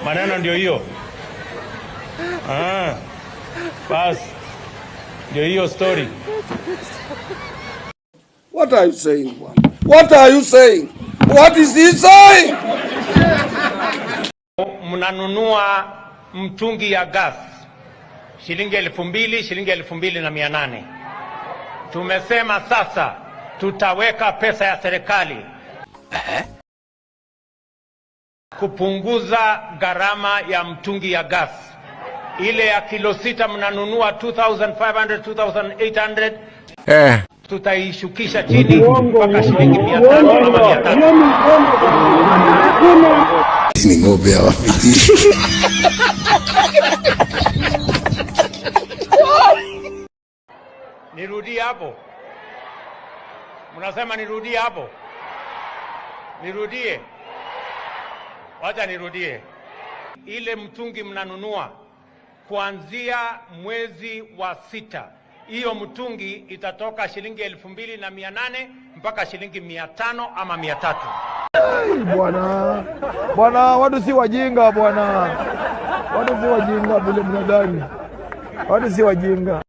Maneno ndio hiyo. Bas. Ndio hiyo story. What are you saying? What are you saying? What is he saying? Mnanunua mtungi ya gas shilingi 2,000, shilingi 2,800. Tumesema sasa tutaweka pesa ya serikali kupunguza gharama ya mtungi ya gas. Ile ya kilo 6 mnanunua 2,500, 2,800. Tutaishukisha chini mpaka shilingi 500 ama 300. Ni ng'ombe hawa. Nirudie hapo? Mnasema nirudie hapo? Nirudie? Wacha nirudie. Ile mtungi mnanunua kuanzia mwezi wa 6. Hiyo mtungi itatoka shilingi 2,800 mpaka shilingi 500 ama 300. Bwana, watu si wajinga bwana. Watu si wajinga vile mnadhani. Watu si wajinga.